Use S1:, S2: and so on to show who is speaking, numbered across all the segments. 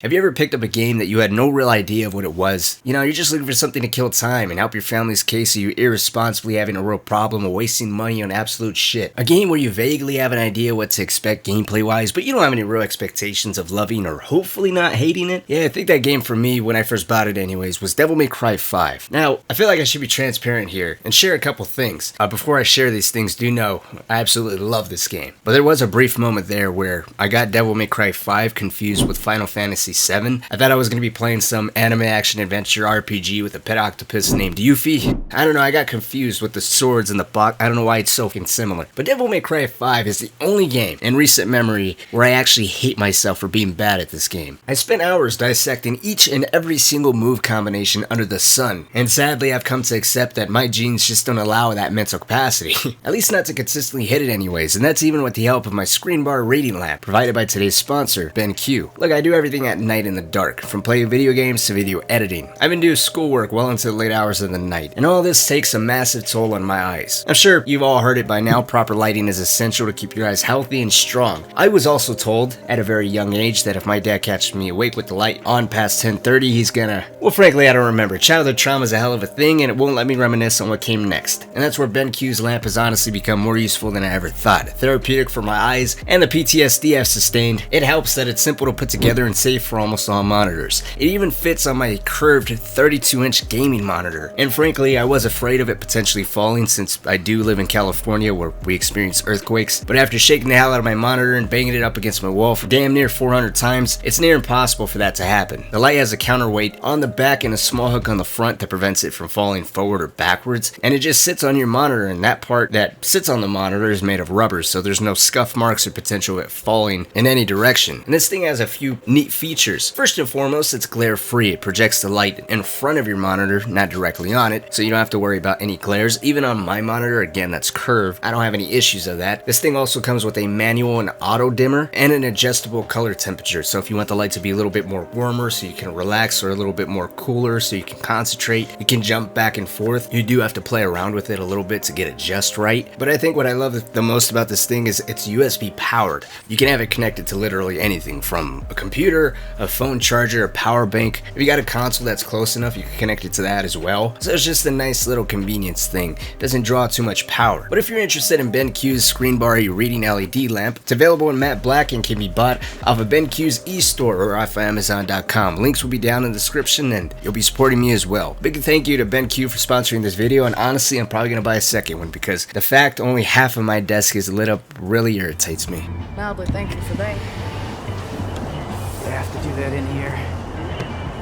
S1: Have you ever picked up a game that you had no real idea of what it was? You know, you're just looking for something to kill time and help your family's case of you irresponsibly having a real problem of wasting money on absolute shit. A game where you vaguely have an idea what to expect gameplay-wise, but you don't have any real expectations of loving or hopefully not hating it? Yeah, I think that game for me, when I first bought it anyways, was Devil May Cry 5. Now, I feel like I should be transparent here and share a couple things. Before I share these things, do know I absolutely love this game. But there was a brief moment there where I got Devil May Cry 5 confused with Final Fantasy 7. I thought I was going to be playing some anime action adventure RPG with a pet octopus named Yuffie. I don't know, I got confused with the swords and the box. I don't know why it's so fucking similar. But Devil May Cry 5 is the only game in recent memory where I actually hate myself for being bad at this game. I spent hours dissecting each and every single move combination under the sun, and sadly I've come to accept that my genes just don't allow that mental capacity. At least not to consistently hit it anyways, and that's even with the help of my screen bar reading lamp, provided by today's sponsor, BenQ. Look, I do everything at night in the dark, from playing video games to video editing. I've been doing schoolwork well into the late hours of the night, and all this takes a massive toll on my eyes. I'm sure you've all heard it by now, proper lighting is essential to keep your eyes healthy and strong. I was also told at a very young age that if my dad catches me awake with the light on past 10:30, he's gonna, well, frankly, I don't remember. Childhood trauma is a hell of a thing, and it won't let me reminisce on what came next. And that's where BenQ's lamp has honestly become more useful than I ever thought. Therapeutic for my eyes and the PTSD I've sustained. It helps that it's simple to put together and safe for almost all monitors. It even fits on my curved 32-inch gaming monitor. And frankly, I was afraid of it potentially falling since I do live in California where we experience earthquakes. But after shaking the hell out of my monitor and banging it up against my wall for damn near 400 times, it's near impossible for that to happen. The light has a counterweight on the back and a small hook on the front that prevents it from falling forward or backwards. And it just sits on your monitor, and that part that sits on the monitor is made of rubber, so there's no scuff marks or potential of it falling in any direction. And this thing has a few neat features. First and foremost, it's glare free. It projects the light in front of your monitor, not directly on it, so you don't have to worry about any glares. Even on my monitor, again, that's curved, I don't have any issues of that. This thing also comes with a manual and auto dimmer and an adjustable color temperature, so if you want the light to be a little bit more warmer so you can relax, or a little bit more cooler so you can concentrate, you can jump back and forth. You do have to play around with it a little bit to get it just right, but I think what I love the most about this thing is it's USB powered. You can have it connected to literally anything, from a computer, a phone charger, a power bank. If you got a console that's close enough, you can connect it to that as well. So it's just a nice little convenience thing. It doesn't draw too much power. But if you're interested in BenQ's screen bar reading LED lamp, it's available in matte black and can be bought off of BenQ's e-store or off of Amazon.com. Links will be down in the description, and you'll be supporting me as well. Big thank you to BenQ for sponsoring this video, and honestly, I'm probably gonna buy a second one because the fact only half of my desk is lit up really irritates me.
S2: Mildly thank you for that.
S3: They have to do that in here.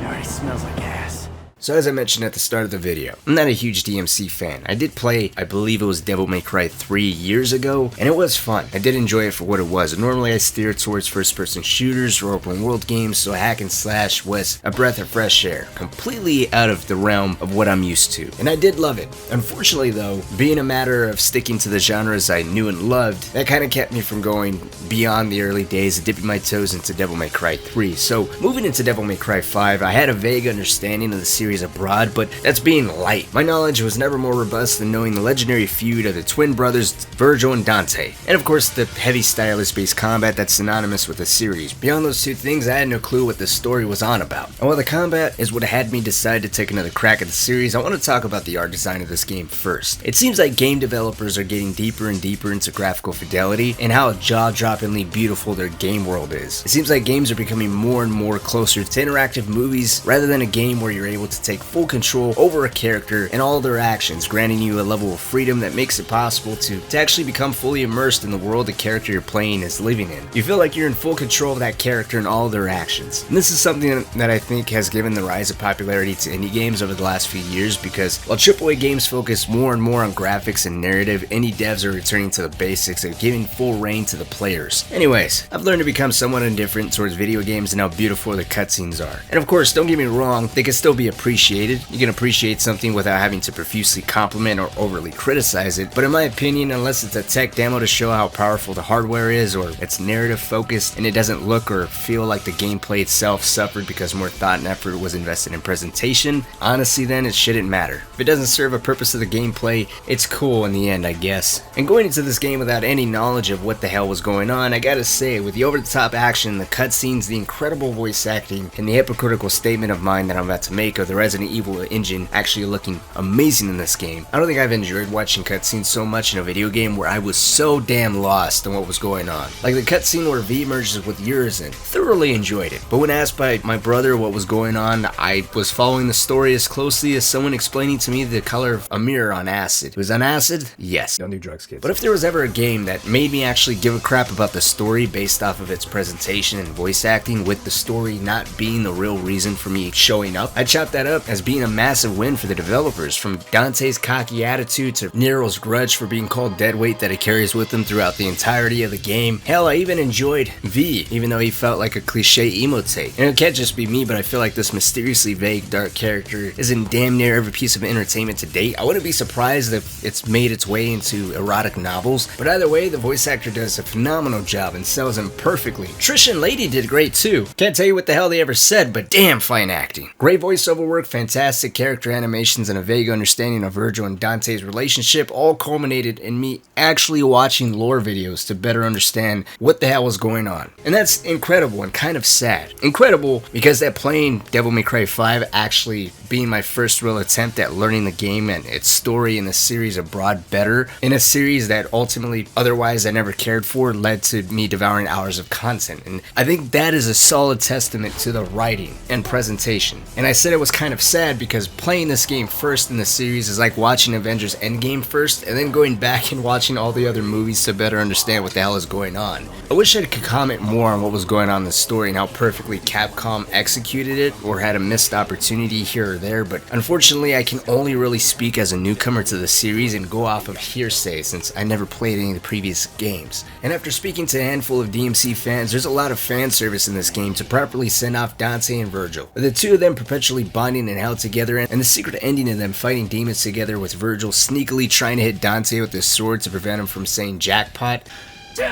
S3: It already smells like ass.
S1: So as I mentioned at the start of the video, I'm not a huge DMC fan. I did play, I believe it was Devil May Cry 3 years ago, and it was fun. I did enjoy it for what it was. Normally I steer towards first-person shooters or open-world games, so hack and slash was a breath of fresh air, completely out of the realm of what I'm used to. And I did love it. Unfortunately though, being a matter of sticking to the genres I knew and loved, that kind of kept me from going beyond the early days and dipping my toes into Devil May Cry 3. So moving into Devil May Cry 5, I had a vague understanding of the series abroad, but that's being light. My knowledge was never more robust than knowing the legendary feud of the twin brothers Virgil and Dante, and of course the heavy stylus-based combat that's synonymous with the series. Beyond those two things, I had no clue what the story was on about. And while the combat is what had me decide to take another crack at the series, I want to talk about the art design of this game first. It seems like game developers are getting deeper and deeper into graphical fidelity and how jaw-droppingly beautiful their game world is. It seems like games are becoming more and more closer to interactive movies rather than a game where you're able to take full control over a character and all their actions, granting you a level of freedom that makes it possible to actually become fully immersed in the world the character you're playing is living in. You feel like you're in full control of that character and all their actions. And this is something that I think has given the rise of popularity to indie games over the last few years, because while AAA games focus more and more on graphics and narrative, indie devs are returning to the basics and giving full reign to the players. Anyways, I've learned to become somewhat indifferent towards video games and how beautiful the cutscenes are. And of course, don't get me wrong, they can still be appreciated appreciated. You can appreciate something without having to profusely compliment or overly criticize it, but in my opinion, unless it's a tech demo to show how powerful the hardware is, or it's narrative focused and it doesn't look or feel like the gameplay itself suffered because more thought and effort was invested in presentation, honestly then it shouldn't matter. If it doesn't serve a purpose of the gameplay, it's cool in the end, I guess. And going into this game without any knowledge of what the hell was going on, I gotta say, with the over-the-top action, the cutscenes, the incredible voice acting, and the hypocritical statement of mine that I'm about to make of the Resident Evil engine actually looking amazing in this game, I don't think I've enjoyed watching cutscenes so much in a video game where I was so damn lost in what was going on. Like the cutscene where V merges with Urizen, thoroughly enjoyed it, but when asked by my brother what was going on, I was following the story as closely as someone explaining to me the color of a mirror on acid. It was on acid? Yes.
S3: Don't do drugs, kids.
S1: But if there was ever a game that made me actually give a crap about the story based off of its presentation and voice acting, with the story not being the real reason for me showing up, I'd chop that up as being a massive win for the developers, from Dante's cocky attitude to Nero's grudge for being called deadweight that he carries with him throughout the entirety of the game. Hell, I even enjoyed V, even though he felt like a cliche emo tape. And it can't just be me, but I feel like this mysteriously vague, dark character is in damn near every piece of entertainment to date. I wouldn't be surprised if it's made its way into erotic novels, but either way, the voice actor does a phenomenal job and sells him perfectly. Trish and Lady did great too. Can't tell you what the hell they ever said, but damn fine acting. Great voiceover work, fantastic character animations, and a vague understanding of Virgil and Dante's relationship all culminated in me actually watching lore videos to better understand what the hell was going on. And that's incredible and kind of sad. Incredible because that playing Devil May Cry 5 actually being my first real attempt at learning the game and its story in the series abroad better, in a series that ultimately otherwise I never cared for, led to me devouring hours of content. And I think that is a solid testament to the writing and presentation. And I said it was kind of sad because playing this game first in the series is like watching Avengers Endgame first and then going back and watching all the other movies to better understand what the hell is going on. I wish I could comment more on what was going on in the story and how perfectly Capcom executed it, or had a missed opportunity here or there, but unfortunately I can only really speak as a newcomer to the series and go off of hearsay since I never played any of the previous games. And after speaking to a handful of DMC fans, there's a lot of fan service in this game to properly send off Dante and Virgil, with the two of them perpetually bonding and held together, and the secret ending of them fighting demons together, with Virgil sneakily trying to hit Dante with his sword to prevent him from saying jackpot.
S2: Don't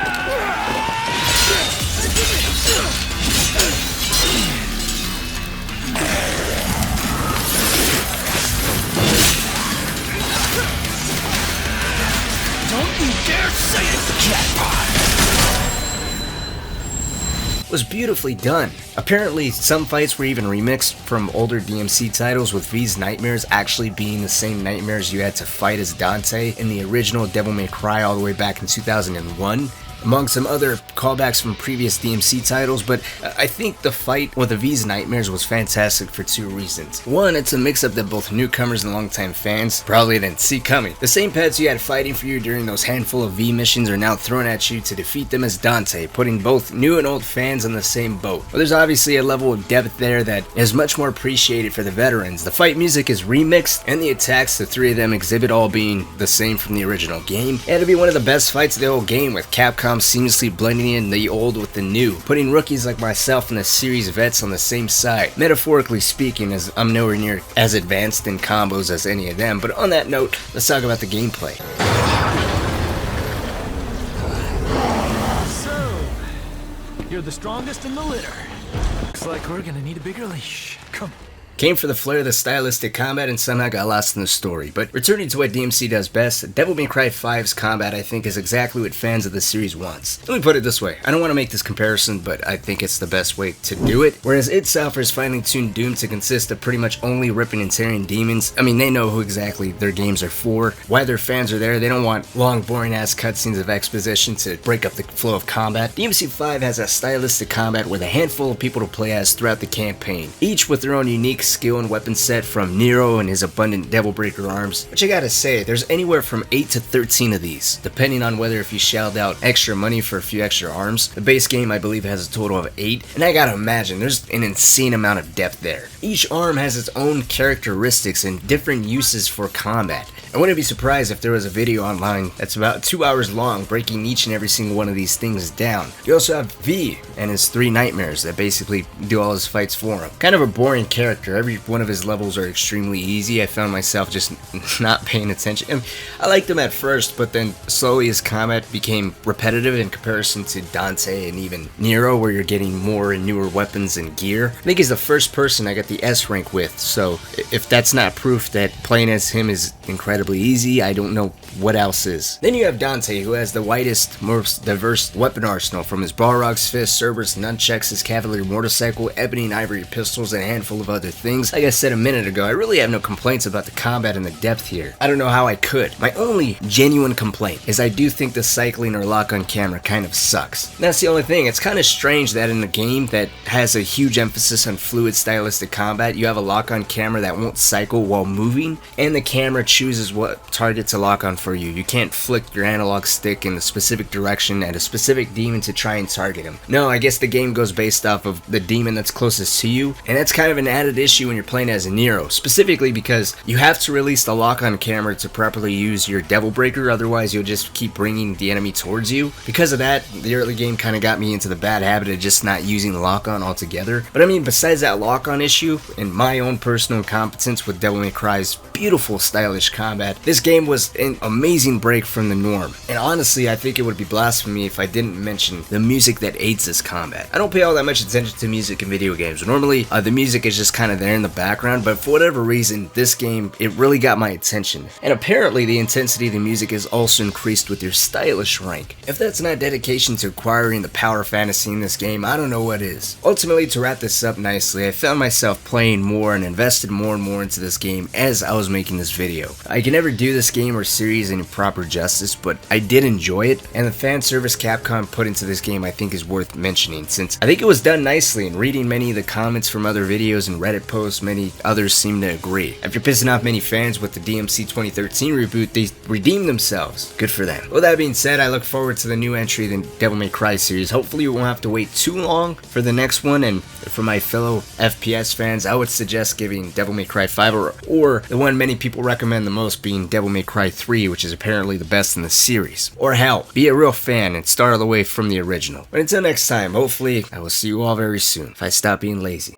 S2: you dare say it's jackpot!
S1: Was beautifully done. Apparently, some fights were even remixed from older DMC titles, with V's nightmares actually being the same nightmares you had to fight as Dante in the original Devil May Cry all the way back in 2001. Among some other callbacks from previous DMC titles, but I think the fight with the V's Nightmares was fantastic for two reasons. One, it's a mix-up that both newcomers and longtime fans probably didn't see coming. The same pets you had fighting for you during those handful of V missions are now thrown at you to defeat them as Dante, putting both new and old fans on the same boat. But there's obviously a level of depth there that is much more appreciated for the veterans. The fight music is remixed, and the attacks the three of them exhibit all being the same from the original game. It had to be one of the best fights of the whole game, with Capcom seamlessly blending in the old with the new, putting rookies like myself and the series vets on the same side. Metaphorically speaking, as I'm nowhere near as advanced in combos as any of them, but on that note, let's talk about the gameplay.
S2: So, you're the strongest in the litter. Looks like we're gonna need a bigger leash. Come.
S1: Came for the flair of the stylistic combat and somehow got lost in the story. But returning to what DMC does best, Devil May Cry 5's combat I think is exactly what fans of the series wants. Let me put it this way, I don't want to make this comparison, but I think it's the best way to do it. Whereas id Software's finely tuned Doom to consist of pretty much only ripping and tearing demons, I mean they know who exactly their games are for, why their fans are there, they don't want long boring ass cutscenes of exposition to break up the flow of combat. DMC5 has a stylistic combat with a handful of people to play as throughout the campaign, each with their own unique skill and weapon set, from Nero and his abundant Devil Breaker arms, which I gotta say, there's anywhere from 8 to 13 of these, depending on whether if you shelled out extra money for a few extra arms. The base game I believe has a total of 8, and I gotta imagine there's an insane amount of depth there. Each arm has its own characteristics and different uses for combat. I wouldn't be surprised if there was a video online that's about 2 hours long breaking each and every single one of these things down. You also have V and his 3 nightmares that basically do all his fights for him. Kind of a boring character. Every one of his levels are extremely easy. I found myself just not paying attention. And I liked him at first, but then slowly his combat became repetitive in comparison to Dante and even Nero, where you're getting more and newer weapons and gear. I think he's the first person I got the S rank with, so if that's not proof that playing as him is incredibly easy, I don't know what else is. Then you have Dante, who has the widest, most diverse weapon arsenal, from his Balrog's Fist, Cerberus nunchucks, his Cavalier motorcycle, ebony and ivory pistols, and a handful of other things. Like I said a minute ago, I really have no complaints about the combat and the depth here. I don't know how I could. My only genuine complaint is I do think the cycling or lock on camera kind of sucks. And that's the only thing. It's kind of strange that in a game that has a huge emphasis on fluid stylistic combat, you have a lock on camera that won't cycle while moving, and the camera chooses what target to lock on for you. You can't flick your analog stick in a specific direction at a specific demon to try and target him. No, I guess the game goes based off of the demon that's closest to you, and that's kind of an added issue when you're playing as Nero, specifically because you have to release the lock on camera to properly use your Devil Breaker, otherwise you'll just keep bringing the enemy towards you. Because of that, the early game kind of got me into the bad habit of just not using the lock on altogether. But I mean, besides that lock on issue, and my own personal incompetence with Devil May Cry's beautiful stylish combat, this game was an amazing break from the norm. And honestly, I think it would be blasphemy if I didn't mention the music that aids this combat. I don't pay all that much attention to music in video games. Normally, the music is just kind of there in the background, but for whatever reason, this game, it really got my attention. And apparently, the intensity of the music is also increased with your stylish rank. If that's not dedication to acquiring the power fantasy in this game, I don't know what is. Ultimately, to wrap this up nicely, I found myself playing more and invested more and more into this game as I was making this video. I can never do this game or series any proper justice, but I did enjoy it, and the fan service Capcom put into this game I think is worth mentioning, since I think it was done nicely, and reading many of the comments from other videos and Reddit posts, many others seem to agree. After pissing off many fans with the DMC 2013 reboot, they redeemed themselves. Good for them. With that being said, I look forward to the new entry in the Devil May Cry series. Hopefully we won't have to wait too long for the next one, and for my fellow FPS fans, I would suggest giving Devil May Cry 5 or the one many people recommend the most being Devil May Cry 3, which is apparently the best in the series. Or hell, be a real fan and start all the way from the original. But until next time, hopefully I will see you all very soon, if I stop being lazy.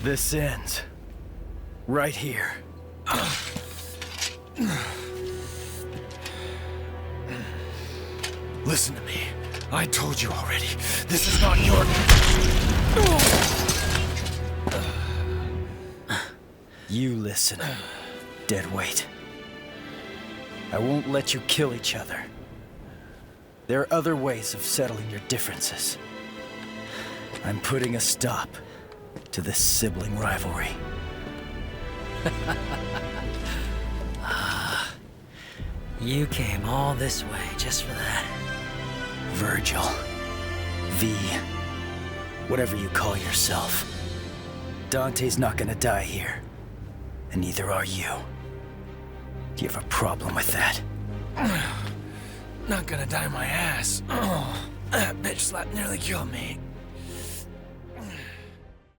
S2: This ends right here. Listen to me. I told you already. This is not your... You listen, deadweight. I won't let you kill each other. There are other ways of settling your differences. I'm putting a stop to this sibling rivalry.
S4: You came all this way just for that.
S2: Virgil. V. Whatever you call yourself. Dante's not gonna die here. And neither are you. Do you have a problem with that?
S5: Not gonna die my ass. Oh, that bitch slap nearly killed me.